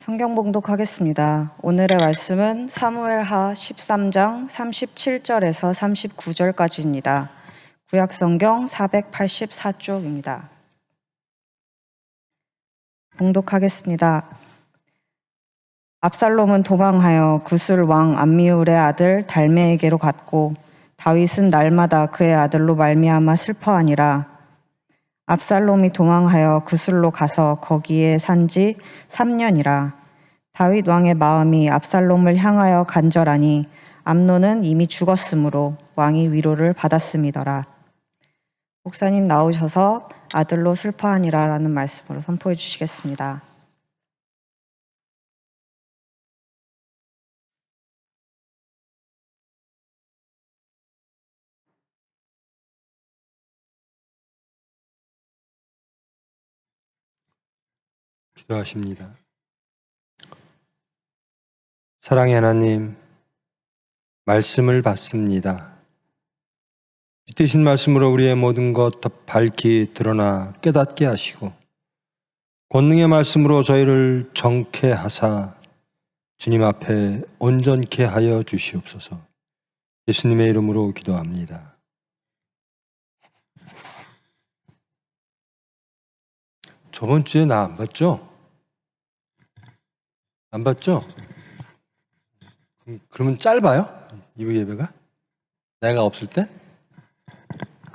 성경 봉독하겠습니다. 오늘의 말씀은 사무엘하 13장 37절에서 39절까지입니다. 구약성경 484쪽입니다. 봉독하겠습니다. 압살롬은 도망하여 구술 왕 암미울의 아들 달메에게로 갔고 다윗은 날마다 그의 아들로 말미암아 슬퍼하니라. 압살롬이 도망하여 구술로 가서 거기에 산지 3년이라. 다윗 왕의 마음이 압살롬을 향하여 간절하니 암논은 이미 죽었으므로 왕이 위로를 받았음이더라. 목사님 나오셔서 아들로 슬퍼하니라 라는 말씀으로 선포해 주시겠습니다. 기도하십니다. 사랑의 하나님, 말씀을 받습니다. 빛되신 말씀으로 우리의 모든 것 더 밝히 드러나 깨닫게 하시고 권능의 말씀으로 저희를 정케 하사 주님 앞에 온전케 하여 주시옵소서. 예수님의 이름으로 기도합니다. 저번 주에 나 안 봤죠? 안 봤죠? 그러면 짧아요? 이부 예배가? 내가 없을 때?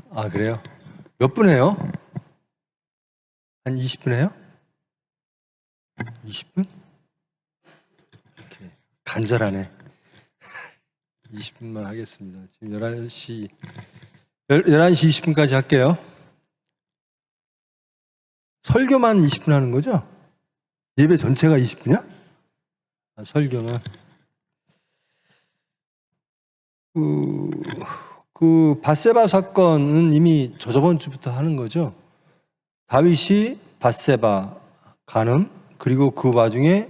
아, 그래요? 몇 분 해요? 한 20분 해요? 20분? 이렇게 간절하네. 20분만 하겠습니다. 지금 11시 20분까지 할게요. 설교만 20분 하는 거죠? 예배 전체가 20분이야? 아, 설교는 그 밧세바 사건은 이미 저번 주부터 하는 거죠. 다윗이 밧세바 간음, 그리고 그 와중에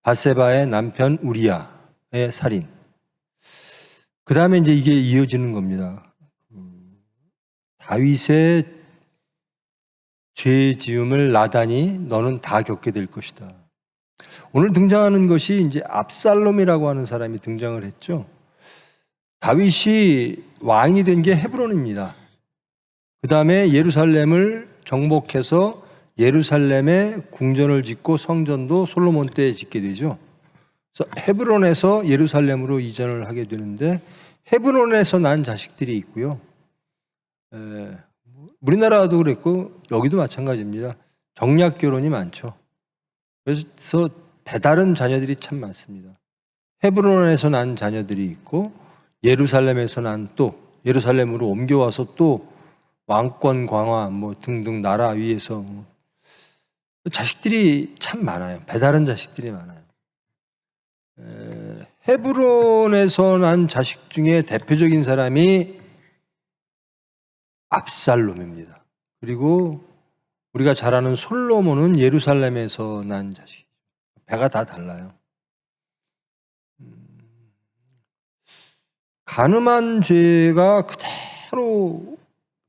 밧세바의 남편 우리야의 살인. 그 다음에 이제 이게 이어지는 겁니다. 다윗의 죄 지음을 나단이 너는 다 겪게 될 것이다. 오늘 등장하는 것이 이제 압살롬이라고 하는 사람이 등장을 했죠. 다윗이 왕이 된 게 헤브론입니다. 그 다음에 예루살렘을 정복해서 예루살렘에 궁전을 짓고 성전도 솔로몬 때에 짓게 되죠. 그래서 헤브론에서 예루살렘으로 이전을 하게 되는데 헤브론에서 난 자식들이 있고요. 우리나라도 그랬고 여기도 마찬가지입니다. 정략 결혼이 많죠. 그래서 배다른 자녀들이 참 많습니다. 헤브론에서 난 자녀들이 있고 예루살렘에서 난 또 예루살렘으로 옮겨와서 또 왕권 강화 뭐 등등 나라 위에서 자식들이 참 많아요. 배다른 자식들이 많아요. 헤브론에서 난 자식 중에 대표적인 사람이 압살롬입니다. 그리고 우리가 잘 아는 솔로몬은 예루살렘에서 난 자식. 배가 다 달라요. 간음한 죄가 그대로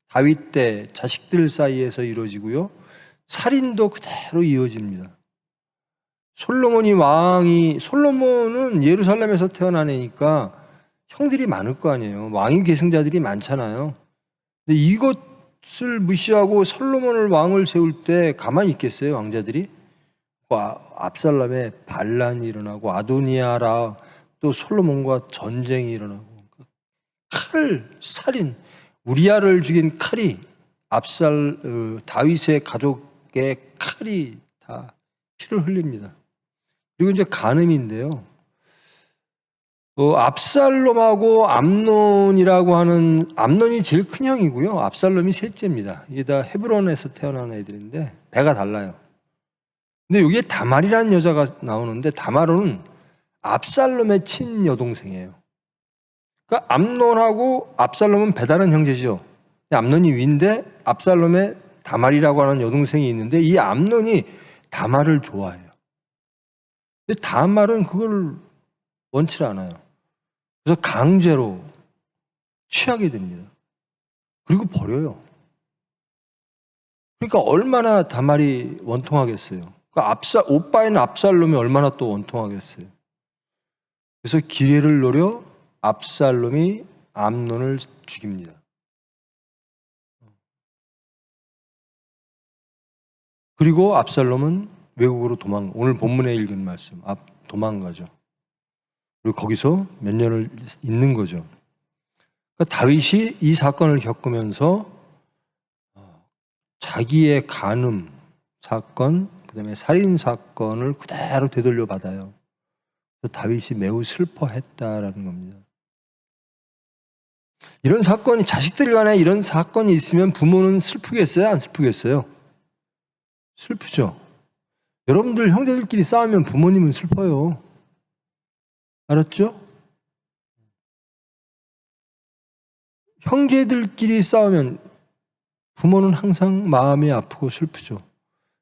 다윗 때 자식들 사이에서 이루어지고요. 살인도 그대로 이어집니다. 솔로몬은 예루살렘에서 태어난 애니까 형들이 많을 거 아니에요. 왕위 계승자들이 많잖아요. 근데 이것을 무시하고 솔로몬을 왕을 세울 때 가만히 있겠어요, 왕자들이? 압살롬의 반란이 일어나고 아도니아라 또 솔로몬과 전쟁이 일어나고 살인, 우리아를 죽인 칼이 다윗의 가족의 칼이 다 피를 흘립니다. 그리고 이제 간음인데요. 압살롬하고 암논이라고 하는, 암논이 제일 큰 형이고요. 압살롬이 셋째입니다. 이게 다 헤브론에서 태어난 애들인데 배가 달라요. 근데 여기에 다말이라는 여자가 나오는데 다말은 압살롬의 친여동생이에요. 그러니까 암논하고 압살롬은 배다른 형제죠. 암논이 위인데 압살롬의 다말이라고 하는 여동생이 있는데 이 암논이 다말을 좋아해요. 근데 다말은 그걸 원치 않아요. 그래서 강제로 취하게 됩니다. 그리고 버려요. 그러니까 얼마나 다말이 원통하겠어요. 오빠인 압살롬이 얼마나 또 원통하겠어요. 그래서 기회를 노려 압살롬이 암논을 죽입니다. 그리고 압살롬은 외국으로 오늘 본문에 읽은 말씀, 도망가죠. 그리고 거기서 몇 년을 있는 거죠. 그러니까 다윗이 이 사건을 겪으면서 자기의 간음 사건, 그다음에 살인 사건을 그대로 되돌려 받아요. 다윗이 매우 슬퍼했다라는 겁니다. 이런 사건이, 자식들 간에 이런 사건이 있으면 부모는 슬프겠어요? 안 슬프겠어요? 슬프죠. 여러분들 형제들끼리 싸우면 부모님은 슬퍼요. 알았죠? 형제들끼리 싸우면 부모는 항상 마음이 아프고 슬프죠.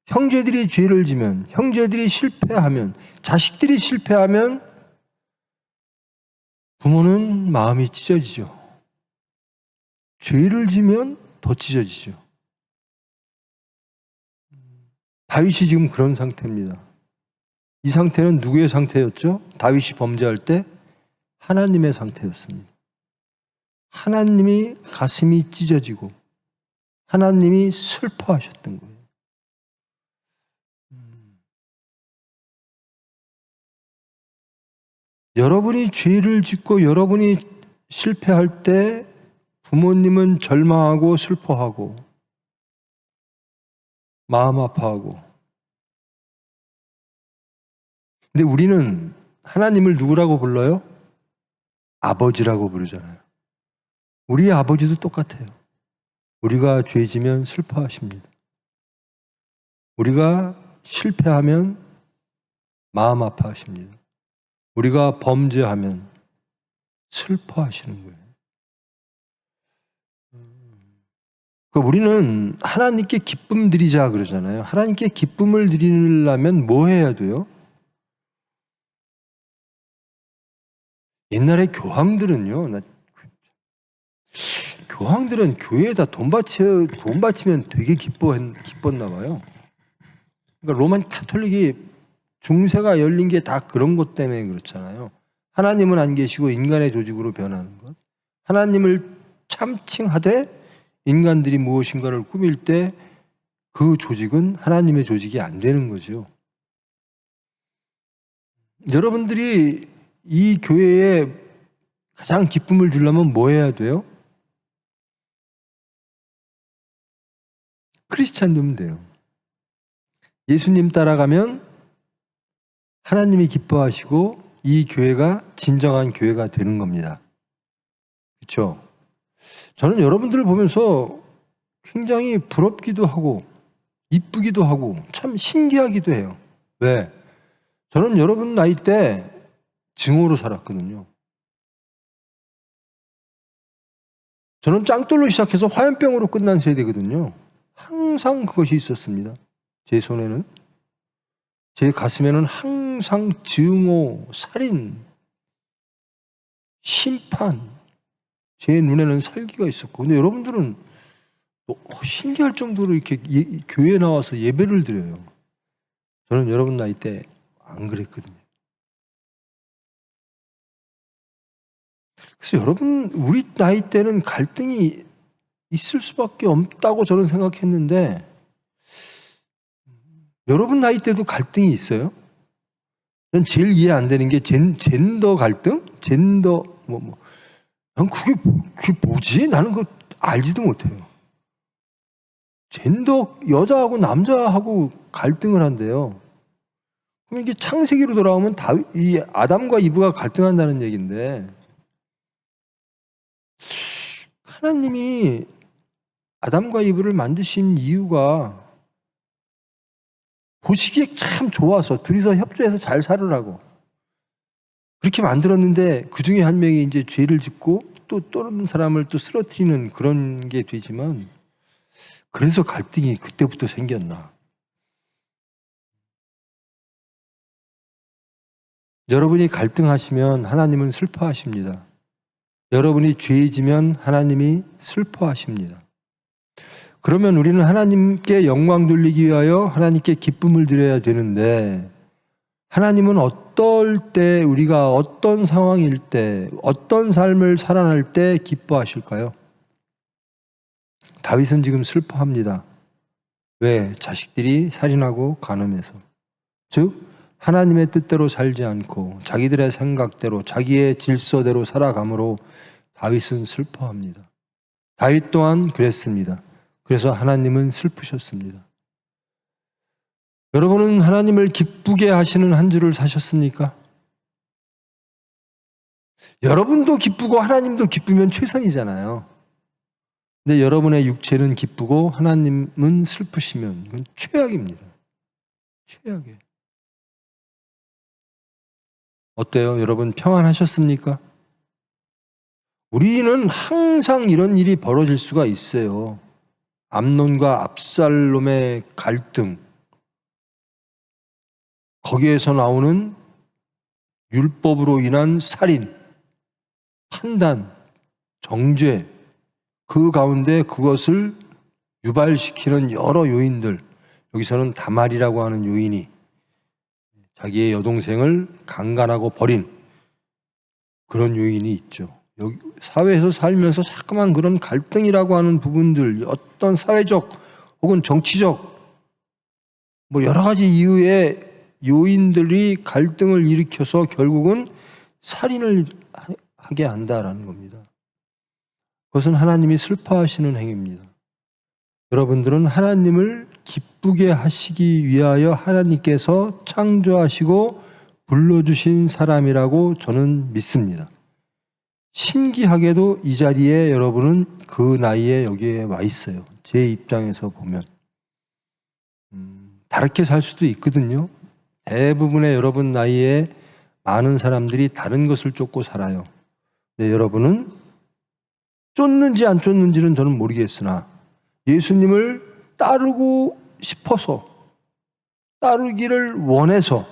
형제들이 죄를 지면, 형제들이 실패하면, 자식들이 실패하면 부모는 마음이 찢어지죠. 죄를 지면 더 찢어지죠. 다윗이 지금 그런 상태입니다. 이 상태는 누구의 상태였죠? 다윗이 범죄할 때 하나님의 상태였습니다. 하나님이 가슴이 찢어지고 하나님이 슬퍼하셨던 거예요. 여러분이 죄를 짓고 여러분이 실패할 때 부모님은 절망하고 슬퍼하고 마음 아파하고, 근데 우리는 하나님을 누구라고 불러요? 아버지라고 부르잖아요. 우리 아버지도 똑같아요. 우리가 죄지면 슬퍼하십니다. 우리가 실패하면 마음 아파하십니다. 우리가 범죄하면 슬퍼하시는 거예요. 그러니까 우리는 하나님께 기쁨 드리자 그러잖아요. 하나님께 기쁨을 드리려면 뭐 해야 돼요? 옛날에 교황들은 교회에다 돈 바치면 되게 기뻤나 봐요. 그러니까 로만 카톨릭이 중세가 열린 게 다 그런 것 때문에 그렇잖아요. 하나님은 안 계시고 인간의 조직으로 변하는 것. 하나님을 참칭하되 인간들이 무엇인가를 꾸밀 때 그 조직은 하나님의 조직이 안 되는 거죠. 여러분들이 이 교회에 가장 기쁨을 주려면 뭐 해야 돼요? 크리스찬 되면 돼요. 예수님 따라가면 하나님이 기뻐하시고 이 교회가 진정한 교회가 되는 겁니다. 그렇죠? 저는 여러분들을 보면서 굉장히 부럽기도 하고 이쁘기도 하고 참 신기하기도 해요. 왜? 저는 여러분 나이 때 증오로 살았거든요. 저는 짱돌로 시작해서 화염병으로 끝난 세대거든요. 항상 그것이 있었습니다. 제 손에는, 제 가슴에는 항상 증오, 살인, 심판, 제 눈에는 살기가 있었고, 근데 여러분들은 신기할 정도로 이렇게 교회에 나와서 예배를 드려요. 저는 여러분 나이 때 안 그랬거든요. 그래서 여러분, 우리 나이 때는 갈등이 있을 수밖에 없다고 저는 생각했는데, 여러분 나이 때도 갈등이 있어요? 전 제일 이해 안 되는 게 젠더 갈등? 난 그게 뭐지? 나는 그거 알지도 못해요. 젠더, 여자하고 남자하고 갈등을 한대요. 그럼 이게 창세기로 돌아오면 이 아담과 이브가 갈등한다는 얘기인데, 하나님이 아담과 이브를 만드신 이유가 보시기에 참 좋아서 둘이서 협조해서 잘 살으라고 그렇게 만들었는데, 그 중에 한 명이 이제 죄를 짓고 또 다른 사람을 또 쓰러뜨리는 그런 게 되지만, 그래서 갈등이 그때부터 생겼나? 여러분이 갈등하시면 하나님은 슬퍼하십니다. 여러분이 죄지면 하나님이 슬퍼하십니다. 그러면 우리는 하나님께 영광 돌리기 위하여 하나님께 기쁨을 드려야 되는데, 하나님은 어떨 때, 우리가 어떤 상황일 때, 어떤 삶을 살아날 때 기뻐하실까요? 다윗은 지금 슬퍼합니다. 왜? 자식들이 살인하고 간음해서. 즉 하나님의 뜻대로 살지 않고 자기들의 생각대로, 자기의 질서대로 살아감으로 다윗은 슬퍼합니다. 다윗 또한 그랬습니다. 그래서 하나님은 슬프셨습니다. 여러분은 하나님을 기쁘게 하시는 한 주를 사셨습니까? 여러분도 기쁘고 하나님도 기쁘면 최선이잖아요. 근데 여러분의 육체는 기쁘고 하나님은 슬프시면 그건 최악입니다. 최악이에요. 어때요? 여러분 평안하셨습니까? 우리는 항상 이런 일이 벌어질 수가 있어요. 암논과 압살롬의 갈등, 거기에서 나오는 율법으로 인한 살인, 판단, 정죄, 그 가운데 그것을 유발시키는 여러 요인들, 여기서는 다말이라고 하는 요인이 자기의 여동생을 강간하고 버린 그런 요인이 있죠. 여기 사회에서 살면서 자꾸만 그런 갈등이라고 하는 부분들, 어떤 사회적 혹은 정치적 뭐 여러 가지 이유의 요인들이 갈등을 일으켜서 결국은 살인을 하게 한다라는 겁니다. 그것은 하나님이 슬퍼하시는 행위입니다. 여러분들은 하나님을 기쁘게 하시기 위하여 하나님께서 창조하시고 불러주신 사람이라고 저는 믿습니다. 신기하게도 이 자리에 여러분은 그 나이에 여기에 와 있어요. 제 입장에서 보면 다르게 살 수도 있거든요. 대부분의 여러분 나이에 많은 사람들이 다른 것을 쫓고 살아요. 근데 여러분은 쫓는지 안 쫓는지는 저는 모르겠으나 예수님을 따르고 싶어서, 따르기를 원해서,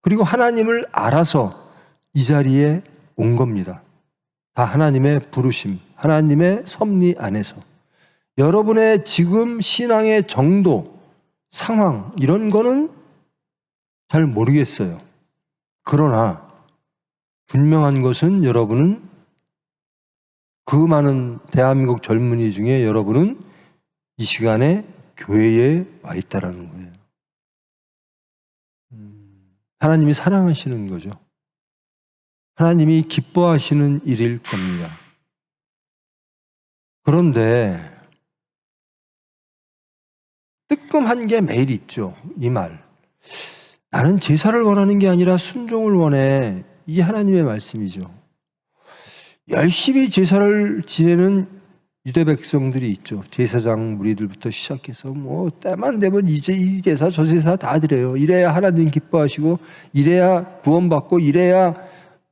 그리고 하나님을 알아서 이 자리에 온 겁니다. 다 하나님의 부르심, 하나님의 섭리 안에서. 여러분의 지금 신앙의 정도, 상황 이런 거는 잘 모르겠어요. 그러나 분명한 것은 여러분은, 그 많은 대한민국 젊은이 중에 여러분은 이 시간에 교회에 와 있다라는 거예요. 하나님이 사랑하시는 거죠. 하나님이 기뻐하시는 일일 겁니다. 그런데 뜨끔한 게 매일 있죠. 이 말. 나는 제사를 원하는 게 아니라 순종을 원해. 이게 하나님의 말씀이죠. 열심히 제사를 지내는 유대 백성들이 있죠. 제사장 무리들부터 시작해서 뭐 때만 되면 이제 이 제사 저 제사 다 드려요. 이래야 하나님 기뻐하시고, 이래야 구원받고, 이래야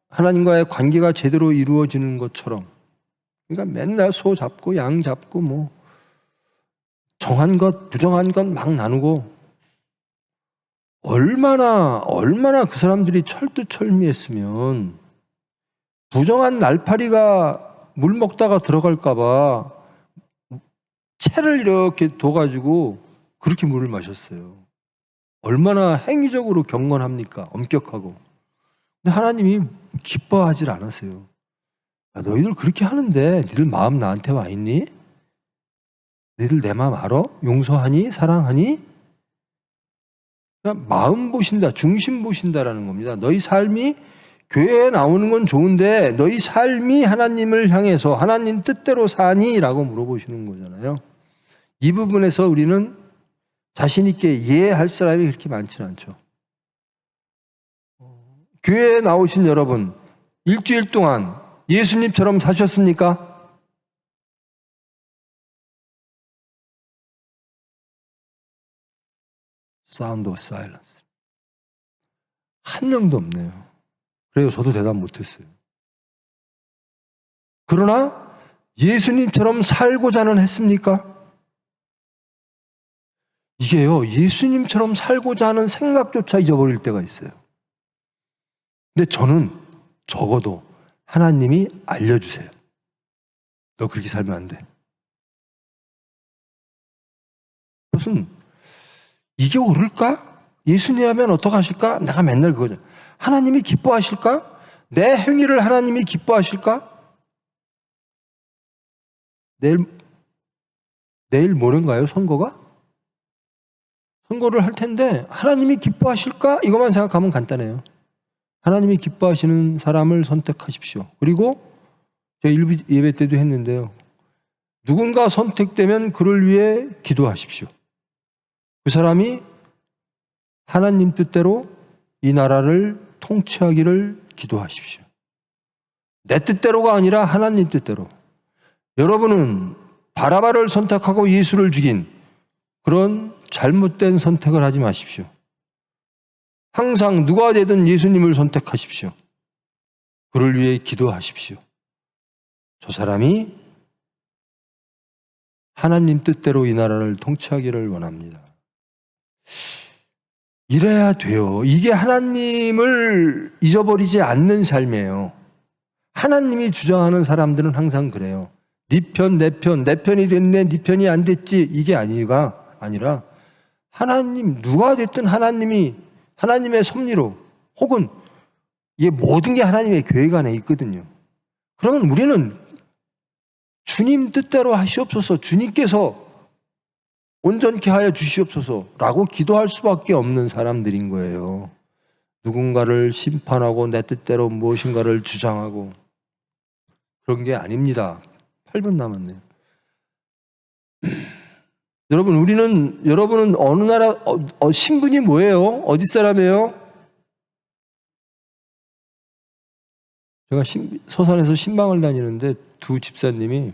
하나님과의 관계가 제대로 이루어지는 것처럼. 그러니까 맨날 소 잡고 양 잡고 뭐 정한 것 부정한 것 막 나누고, 얼마나 그 사람들이 철두철미했으면 부정한 날파리가 물 먹다가 들어갈까 봐 채를 이렇게 둬가지고 그렇게 물을 마셨어요. 얼마나 행위적으로 경건합니까? 엄격하고. 근데 하나님이 기뻐하지 않으세요. 야, 너희들 그렇게 하는데 니들 마음 나한테 와 있니? 너희들 내 마음 알아? 용서하니? 사랑하니? 그러니까 마음 보신다, 중심 보신다라는 겁니다. 너희 삶이 교회에 나오는 건 좋은데 너희 삶이 하나님을 향해서 하나님 뜻대로 사니? 라고 물어보시는 거잖아요. 이 부분에서 우리는 자신 있게 이해할 사람이 그렇게 많지는 않죠. 교회에 나오신 여러분, 일주일 동안 예수님처럼 사셨습니까? Sound of silence. 한 명도 없네요. 그래요, 저도 대답 못했어요. 그러나 예수님처럼 살고자는 했습니까? 이게요, 예수님처럼 살고자 하는 생각조차 잊어버릴 때가 있어요. 근데 저는 적어도 하나님이 알려주세요. 너 그렇게 살면 안 돼. 무슨 이게 옳을까? 예수님이라면 어떡하실까? 내가 맨날 그거죠. 하나님이 기뻐하실까? 내 행위를 하나님이 기뻐하실까? 내일 모레인가요? 선거가? 선거를 할 텐데 하나님이 기뻐하실까? 이것만 생각하면 간단해요. 하나님이 기뻐하시는 사람을 선택하십시오. 그리고 제가 일부 예배 때도 했는데요. 누군가 선택되면 그를 위해 기도하십시오. 그 사람이 하나님 뜻대로 이 나라를 통치하기를 기도하십시오. 내 뜻대로가 아니라 하나님 뜻대로. 여러분은 바라바를 선택하고 예수를 죽인 그런 잘못된 선택을 하지 마십시오. 항상 누가 되든 예수님을 선택하십시오. 그를 위해 기도하십시오. 저 사람이 하나님 뜻대로 이 나라를 통치하기를 원합니다. 이래야 돼요. 이게 하나님을 잊어버리지 않는 삶이에요. 하나님이 주장하는 사람들은 항상 그래요. 네 편, 내 편, 내 편이 됐네, 네 편이 안 됐지. 이게 아니라 하나님, 누가 됐든 하나님의 섭리로 혹은 이게 모든 게 하나님의 계획 안에 있거든요. 그러면 우리는 주님 뜻대로 하시옵소서, 주님께서 온전케 하여 주시옵소서라고 기도할 수밖에 없는 사람들인 거예요. 누군가를 심판하고 내 뜻대로 무엇인가를 주장하고 그런 게 아닙니다. 8분 남았네요. 여러분은 어느 나라 신분이 뭐예요? 어디 사람이에요? 제가 서산에서 신방을 다니는데 두 집사님이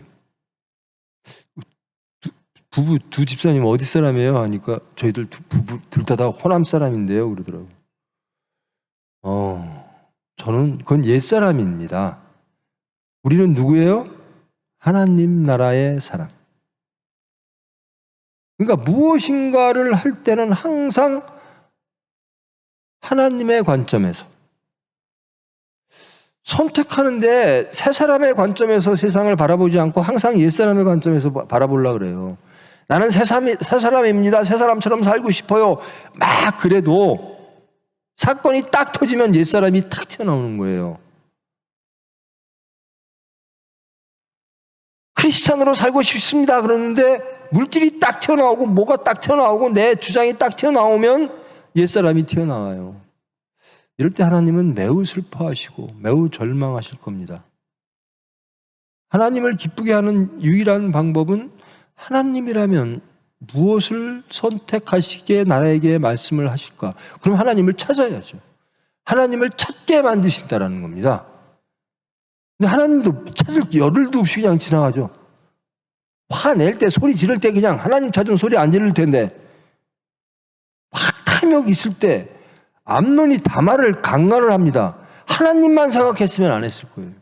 부부 두 집사님 어디 사람이에요? 하니까 저희들 부부 둘 다 호남 사람인데요. 그러더라고요. 저는 그건 옛 사람입니다. 우리는 누구예요? 하나님 나라의 사람. 그러니까 무엇인가를 할 때는 항상 하나님의 관점에서 선택하는데 새 사람의 관점에서 세상을 바라보지 않고 항상 옛 사람의 관점에서 바라보려고 그래요. 나는 새 사람입니다. 새 사람처럼 살고 싶어요. 막 그래도 사건이 딱 터지면 옛 사람이 탁 튀어나오는 거예요. 크리스찬으로 살고 싶습니다. 그러는데 물질이 딱 튀어나오고 뭐가 딱 튀어나오고 내 주장이 딱 튀어나오면 옛사람이 튀어나와요. 이럴 때 하나님은 매우 슬퍼하시고 매우 절망하실 겁니다. 하나님을 기쁘게 하는 유일한 방법은 하나님이라면 무엇을 선택하시기에 나에게 말씀을 하실까? 그럼 하나님을 찾아야죠. 하나님을 찾게 만드신다라는 겁니다. 근데 하나님도 찾을 열흘도 없이 그냥 지나가죠. 화낼 때, 소리 지를 때 그냥 하나님 찾으면 소리 안 지를 텐데 막 탐욕 있을 때 암논이 다말을 강간을 합니다. 하나님만 생각했으면 안 했을 거예요.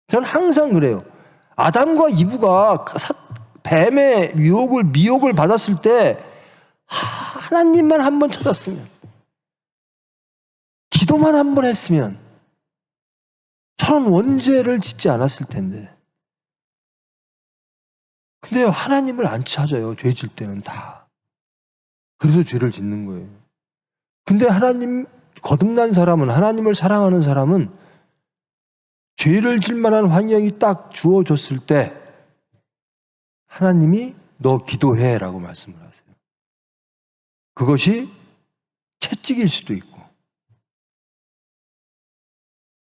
저는 항상 그래요. 아담과 이브가 뱀의 미혹을 받았을 때 하나님만 한번 찾았으면, 기도만 한번 했으면 저는 원죄를 짓지 않았을 텐데. 근데 하나님을 안 찾아요. 죄 질 때는 다. 그래서 죄를 짓는 거예요. 근데 하나님 거듭난 사람은, 하나님을 사랑하는 사람은 죄를 질 만한 환경이 딱 주어졌을 때 하나님이 너 기도해라고 말씀을 하세요. 그것이 채찍일 수도 있고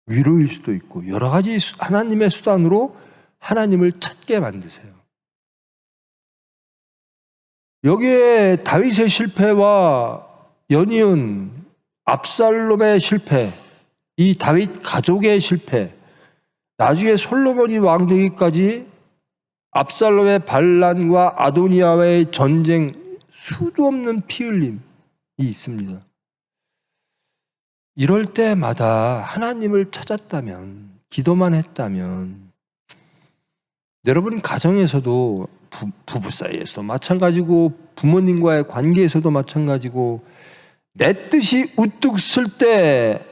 위로일 수도 있고 여러 가지 하나님의 수단으로 하나님을 찾게 만드세요. 여기에 다윗의 실패와 연이은 압살롬의 실패, 이 다윗 가족의 실패, 나중에 솔로몬이 왕 되기까지 압살롬의 반란과 아도니아와의 전쟁, 수도 없는 피 흘림이 있습니다. 이럴 때마다 하나님을 찾았다면, 기도만 했다면, 여러분 가정에서도 부부 사이에서도 마찬가지고 부모님과의 관계에서도 마찬가지고 내 뜻이 우뚝 쓸 때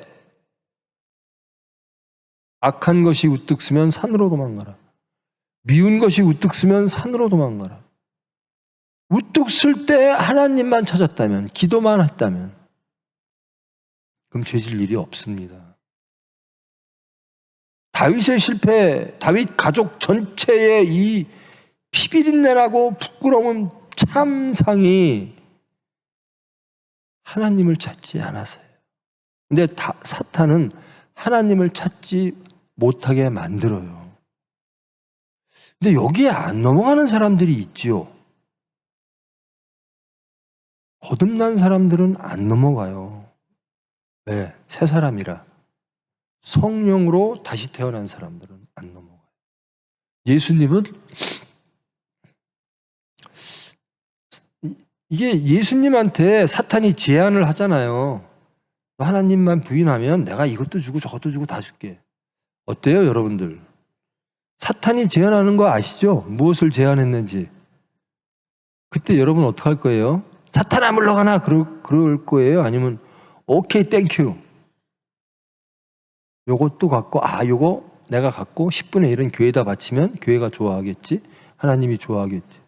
악한 것이 우뚝 쓰면 산으로 도망가라. 미운 것이 우뚝 쓰면 산으로 도망가라. 우뚝 쓸 때 하나님만 찾았다면, 기도만 했다면, 그럼 죄질 일이 없습니다. 다윗의 실패, 다윗 가족 전체의 이 피비린내나고 부끄러운 참상이 하나님을 찾지 않아서요. 근데 사탄은 하나님을 찾지 못하게 만들어요. 근데 여기에 안 넘어가는 사람들이 있지요. 거듭난 사람들은 안 넘어가요. 왜? 새 사람이라. 성령으로 다시 태어난 사람들은 안 넘어가요. 예수님은 이게 예수님한테 사탄이 제안을 하잖아요. 하나님만 부인하면 내가 이것도 주고 저것도 주고 다 줄게. 어때요, 여러분들? 사탄이 제안하는 거 아시죠? 무엇을 제안했는지. 그때 여러분 어떡할 거예요? 사탄아 물러가나 그럴 거예요? 아니면 오케이 땡큐 요것도 갖고 요거 내가 갖고 10분의 1은 교회에다 바치면 교회가 좋아하겠지? 하나님이 좋아하겠지?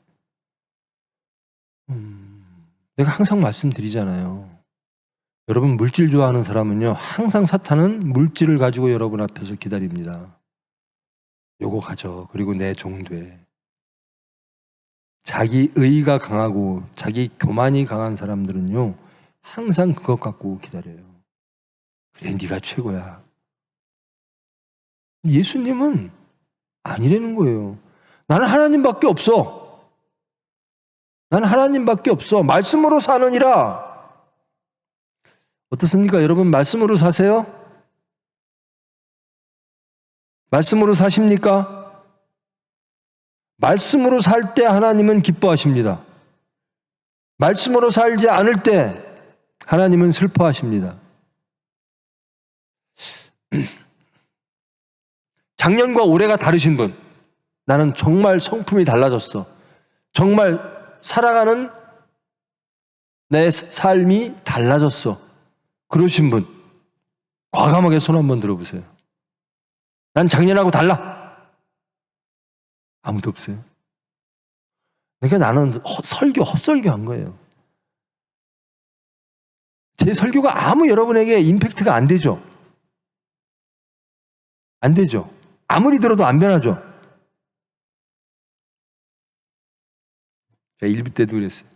내가 항상 말씀드리잖아요. 여러분 물질 좋아하는 사람은요 항상 사탄은 물질을 가지고 여러분 앞에서 기다립니다. 요거 가져. 그리고 내 종돼. 자기 의가 강하고 자기 교만이 강한 사람들은요 항상 그것 갖고 기다려요. 그래 네가 최고야. 예수님은 아니라는 거예요. 나는 하나님밖에 없어. 나는 하나님밖에 없어. 말씀으로 사느니라. 어떻습니까? 여러분 말씀으로 사세요? 말씀으로 사십니까? 말씀으로 살 때 하나님은 기뻐하십니다. 말씀으로 살지 않을 때 하나님은 슬퍼하십니다. 작년과 올해가 다르신 분, 나는 정말 성품이 달라졌어. 정말 살아가는 내 삶이 달라졌어. 그러신 분, 과감하게 손 한번 들어보세요. 난 작년하고 달라. 아무도 없어요. 그러니까 나는 헛설교 한 거예요. 제 설교가 아무 여러분에게 임팩트가 안 되죠? 안 되죠? 아무리 들어도 안 변하죠? 제가 일부 때도 그랬어요.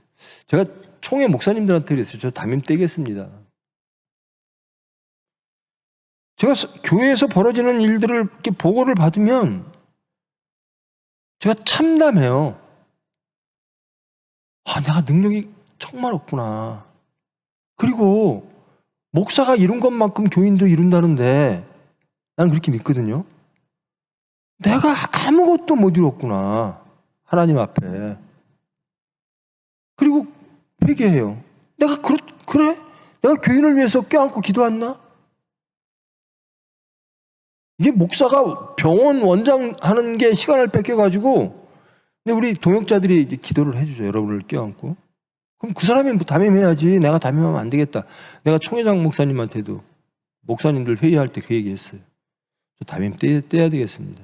제가 총회 목사님들한테 그랬어요. 저 담임 떼겠습니다. 제가 교회에서 벌어지는 일들을 이렇게 보고를 받으면 제가 참담해요. 내가 능력이 정말 없구나. 그리고 목사가 이룬 것만큼 교인도 이룬다는데 나는 그렇게 믿거든요. 내가 아무것도 못 이뤘구나. 하나님 앞에. 그리고 회개해요. 내가 그래? 내가 교인을 위해서 껴안고 기도했나? 이게 목사가 병원 원장 하는 게 시간을 뺏겨가지고, 근데 우리 동역자들이 이제 기도를 해주죠. 여러분을 껴안고. 그럼 그 사람이 뭐 담임해야지. 내가 담임하면 안 되겠다. 내가 총회장 목사님한테도 목사님들 회의할 때 그 얘기 했어요. 저 담임 떼야 되겠습니다.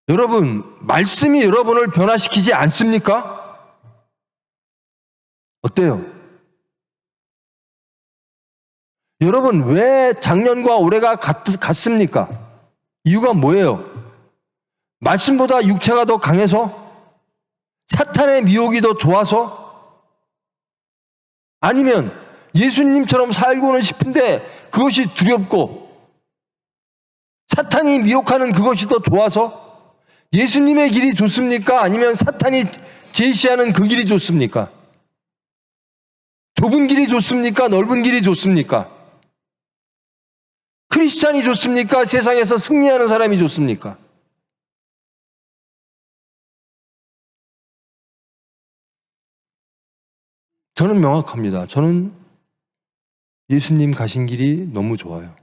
여러분, 말씀이 여러분을 변화시키지 않습니까? 어때요? 여러분, 왜 작년과 올해가 같습니까? 이유가 뭐예요? 말씀보다 육체가 더 강해서? 사탄의 미혹이 더 좋아서? 아니면 예수님처럼 살고는 싶은데 그것이 두렵고 사탄이 미혹하는 그것이 더 좋아서? 예수님의 길이 좋습니까? 아니면 사탄이 제시하는 그 길이 좋습니까? 좁은 길이 좋습니까? 넓은 길이 좋습니까? 크리스찬이 좋습니까? 세상에서 승리하는 사람이 좋습니까? 저는 명확합니다. 저는 예수님 가신 길이 너무 좋아요.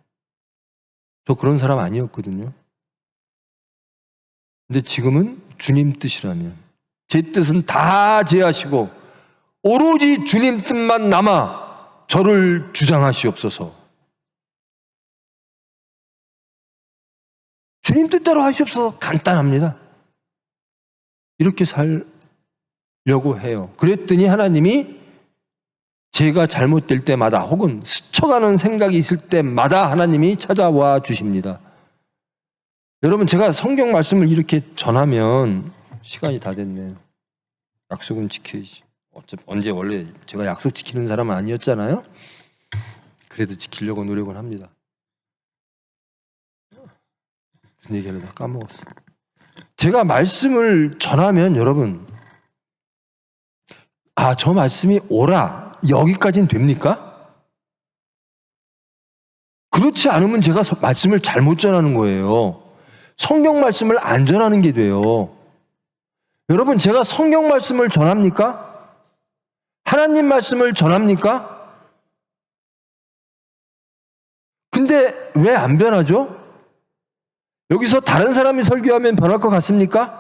저 그런 사람 아니었거든요. 근데 지금은 주님 뜻이라면 제 뜻은 다 제하시고 오로지 주님 뜻만 남아 저를 주장하시옵소서. 주님 뜻대로 하시옵소서. 간단합니다. 이렇게 살려고 해요. 그랬더니 하나님이 제가 잘못될 때마다 혹은 스쳐가는 생각이 있을 때마다 하나님이 찾아와 주십니다. 여러분, 제가 성경 말씀을 이렇게 전하면 시간이 다 됐네요. 약속은 지켜야지. 언제 원래 제가 약속 지키는 사람은 아니었잖아요. 그래도 지키려고 노력은 합니다. 무슨 얘기를 다 까먹었어. 제가 말씀을 전하면 여러분, 저 말씀이 오라 여기까지는 됩니까? 그렇지 않으면 제가 말씀을 잘못 전하는 거예요. 성경 말씀을 안 전하는 게 돼요. 여러분, 제가 성경 말씀을 전합니까? 하나님 말씀을 전합니까? 근데 왜 안 변하죠? 여기서 다른 사람이 설교하면 변할 것 같습니까?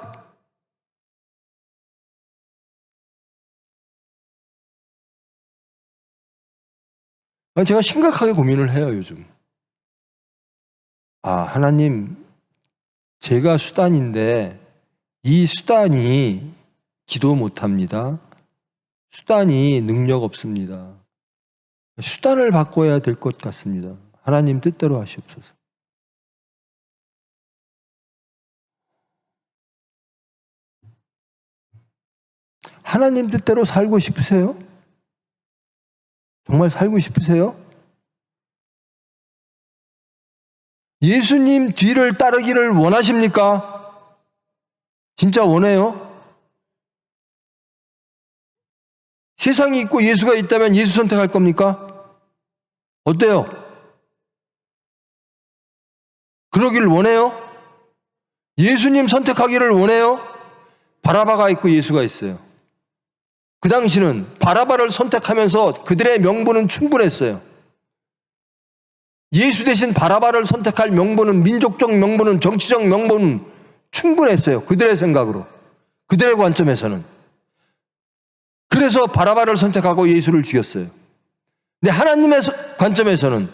제가 심각하게 고민을 해요, 요즘. 하나님, 제가 수단인데 이 수단이 기도 못합니다. 수단이 능력 없습니다. 수단을 바꿔야 될 것 같습니다. 하나님 뜻대로 하시옵소서. 하나님 뜻대로 살고 싶으세요? 정말 살고 싶으세요? 예수님 뒤를 따르기를 원하십니까? 진짜 원해요? 세상이 있고 예수가 있다면 예수 선택할 겁니까? 어때요? 그러기를 원해요? 예수님 선택하기를 원해요? 바라바가 있고 예수가 있어요. 그 당시는 바라바를 선택하면서 그들의 명분은 충분했어요. 예수 대신 바라바를 선택할 명분은, 민족적 명분은, 정치적 명분은 충분했어요. 그들의 생각으로, 그들의 관점에서는. 그래서 바라바를 선택하고 예수를 죽였어요. 근데 하나님의 관점에서는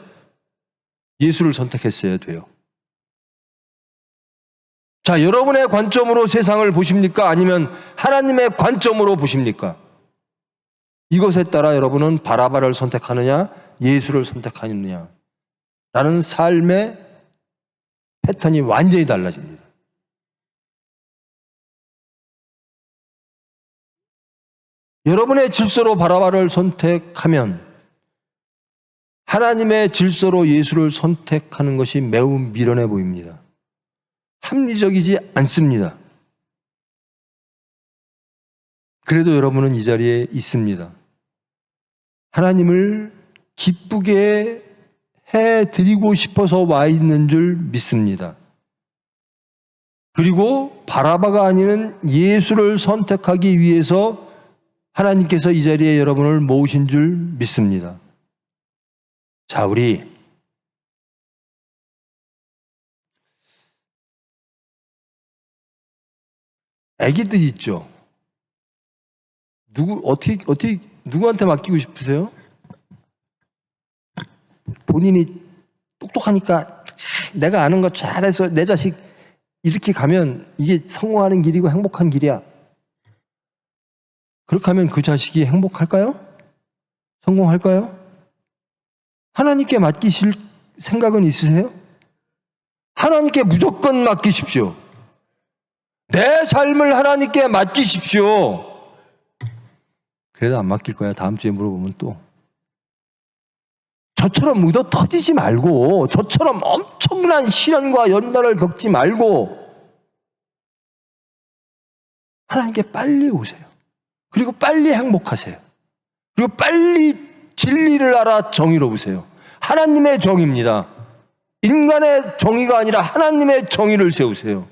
예수를 선택했어야 돼요. 자, 여러분의 관점으로 세상을 보십니까? 아니면 하나님의 관점으로 보십니까? 이것에 따라 여러분은 바라바를 선택하느냐, 예수를 선택하느냐 라는 삶의 패턴이 완전히 달라집니다. 여러분의 질서로 바라바를 선택하면 하나님의 질서로 예수를 선택하는 것이 매우 미련해 보입니다. 합리적이지 않습니다. 그래도 여러분은 이 자리에 있습니다. 하나님을 기쁘게 해드리고 싶어서 와 있는 줄 믿습니다. 그리고 바라바가 아닌 예수를 선택하기 위해서 하나님께서 이 자리에 여러분을 모으신 줄 믿습니다. 자, 우리 애기들 있죠? 누구한테 맡기고 싶으세요? 본인이 똑똑하니까 내가 아는 거 잘해서 내 자식 이렇게 가면 이게 성공하는 길이고 행복한 길이야. 그렇게 하면 그 자식이 행복할까요? 성공할까요? 하나님께 맡기실 생각은 있으세요? 하나님께 무조건 맡기십시오. 내 삶을 하나님께 맡기십시오. 그래도 안 맡길 거야. 다음 주에 물어보면 또. 저처럼 묻어 터지지 말고, 저처럼 엄청난 시련과 연단을 겪지 말고 하나님께 빨리 오세요. 그리고 빨리 행복하세요. 그리고 빨리 진리를 알아 정의로우세요. 하나님의 정의입니다. 인간의 정의가 아니라 하나님의 정의를 세우세요.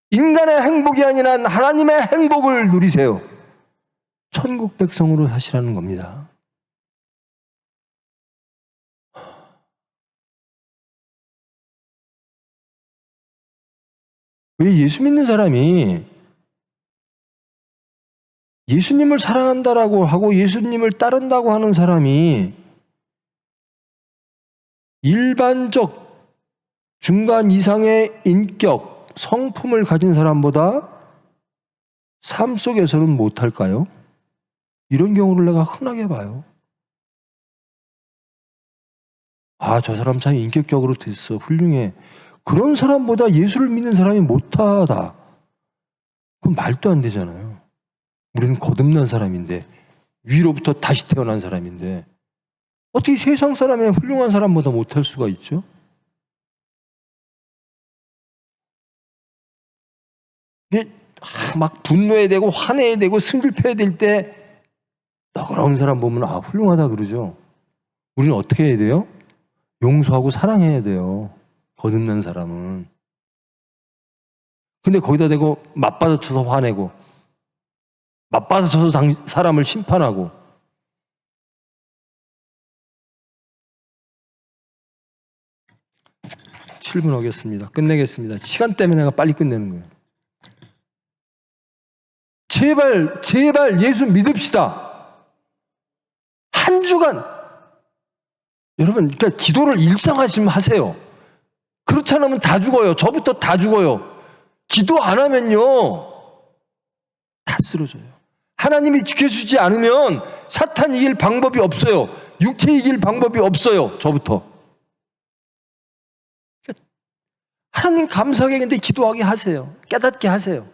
인간의 행복이 아니라 하나님의 행복을 누리세요. 천국 백성으로 사시라는 겁니다. 왜 예수 믿는 사람이 예수님을 사랑한다라고 하고 예수님을 따른다고 하는 사람이 일반적 중간 이상의 인격, 성품을 가진 사람보다 삶 속에서는 못할까요? 이런 경우를 내가 흔하게 봐요. 아, 저 사람 참 인격적으로 됐어. 훌륭해. 그런 사람보다 예수를 믿는 사람이 못하다. 그건 말도 안 되잖아요. 우리는 거듭난 사람인데, 위로부터 다시 태어난 사람인데, 어떻게 세상 사람의 훌륭한 사람보다 못할 수가 있죠? 이게 막 분노해야 되고 화내야 되고 승질펴야 될 때 너그러운 사람 보면 아, 훌륭하다 그러죠. 우리는 어떻게 해야 돼요? 용서하고 사랑해야 돼요. 거듭난 사람은. 근데 거기다 대고 맞받아쳐서 화내고 맞받아쳐서 사람을 심판하고 7분 하겠습니다. 끝내겠습니다. 시간 때문에 내가 빨리 끝내는 거예요. 제발 예수 믿읍시다. 한 주간 여러분, 그러니까 기도를 일상화좀 하세요. 그렇지 않으면 다 죽어요. 저부터 다 죽어요. 기도 안 하면요 다 쓰러져요. 하나님이 지켜주지 않으면 사탄 이길 방법이 없어요. 육체 이길 방법이 없어요. 저부터. 그러니까 하나님 감사하게 근데 기도하게 하세요. 깨닫게 하세요.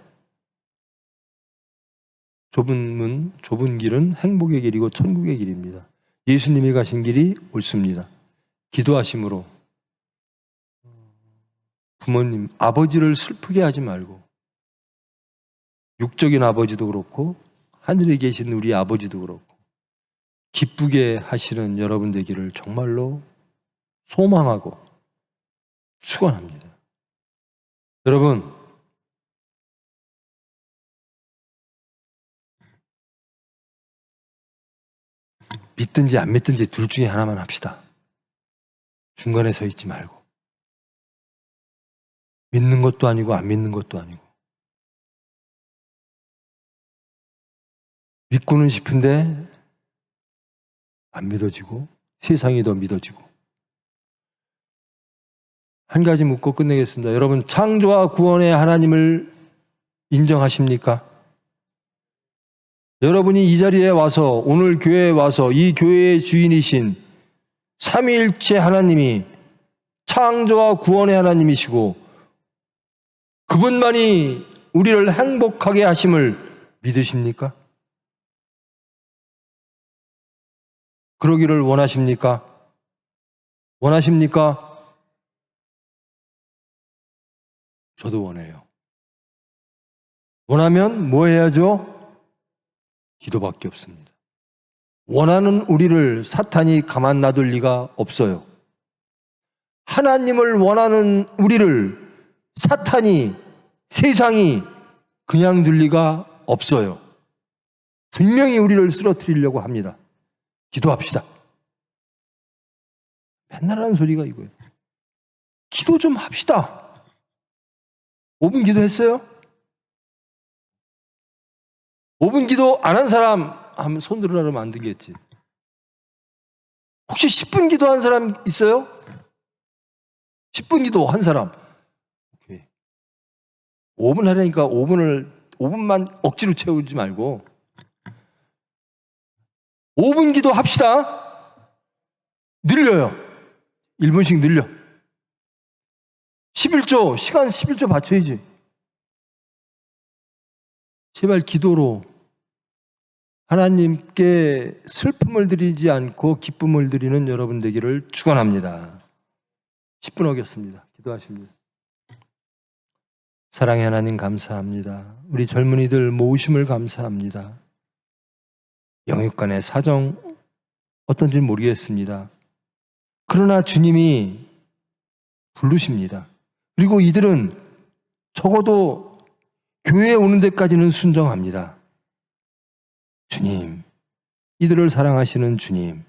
좁은 문, 좁은 길은 행복의 길이고 천국의 길입니다. 예수님이 가신 길이 옳습니다. 기도하심으로 부모님, 아버지를 슬프게 하지 말고 육적인 아버지도 그렇고 하늘에 계신 우리 아버지도 그렇고 기쁘게 하시는 여러분 되기를 정말로 소망하고 축원합니다. 여러분, 믿든지 안 믿든지 둘 중에 하나만 합시다. 중간에 서 있지 말고. 믿는 것도 아니고 안 믿는 것도 아니고. 믿고는 싶은데 안 믿어지고 세상이 더 믿어지고. 한 가지 묻고 끝내겠습니다. 여러분, 창조와 구원의 하나님을 인정하십니까? 여러분이 이 자리에 와서 오늘 교회에 와서 이 교회의 주인이신 삼위일체 하나님이 창조와 구원의 하나님이시고 그분만이 우리를 행복하게 하심을 믿으십니까? 그러기를 원하십니까? 원하십니까? 저도 원해요. 원하면 뭐 해야죠? 기도밖에 없습니다. 원하는 우리를 사탄이 가만 놔둘 리가 없어요. 하나님을 원하는 우리를 사탄이, 세상이 그냥 둘 리가 없어요. 분명히 우리를 쓰러뜨리려고 합니다. 기도합시다. 맨날 하는 소리가 이거예요. 기도 좀 합시다. 5분 기도했어요? 5분 기도 안 한 사람 하면 손 들으라 그러면 안 되겠지. 혹시 10분 기도한 사람 있어요? 10분 기도 한 사람. 오케이. 5분 하려니까 5분만 억지로 채우지 말고 5분 기도 합시다. 늘려요. 1분씩 늘려. 11조, 시간 11조 받쳐야지. 제발 기도로 하나님께 슬픔을 드리지 않고 기쁨을 드리는 여러분 되기를 축원합니다. 10분 하겠습니다. 기도하십니다. 사랑의 하나님 감사합니다. 우리 젊은이들 모으심을 감사합니다. 영육간의 사정 어떤지 모르겠습니다. 그러나 주님이 부르십니다. 그리고 이들은 적어도 교회에 오는 데까지는 순정합니다. 주님, 이들을 사랑하시는 주님,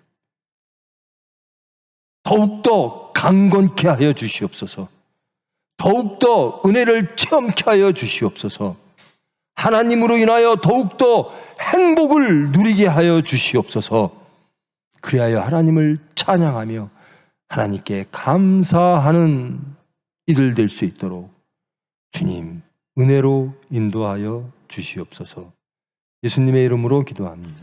더욱더 강건케 하여 주시옵소서. 더욱더 은혜를 체험케 하여 주시옵소서. 하나님으로 인하여 더욱더 행복을 누리게 하여 주시옵소서. 그리하여 하나님을 찬양하며 하나님께 감사하는 이들 될 수 있도록 주님 은혜로 인도하여 주시옵소서. 예수님의 이름으로 기도합니다.